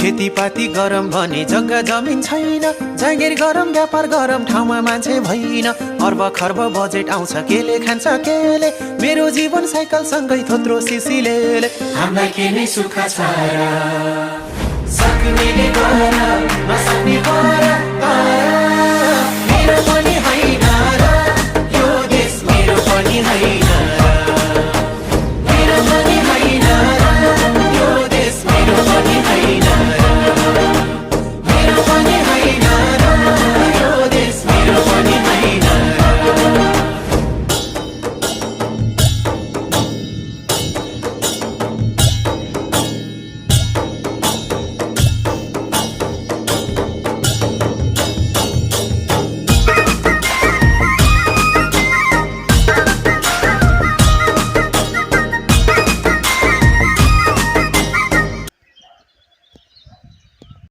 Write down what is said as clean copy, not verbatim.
खेतीपाती गरम भने जग्गा जमिन छैन, जागिर गरम व्यापार गरम ठाउँमा मान्छे भइन। अर्ब खर्ब बजेट आउँछ केले खान्छ केले, मेरो जीवन साइकल सँगै थोत्रो सिसिले। हामीलाई के नै सुख छ र, सक्नेले गर नसक्ने गर, मेरो पनि होइन र यो देश मेरो पनि होइन।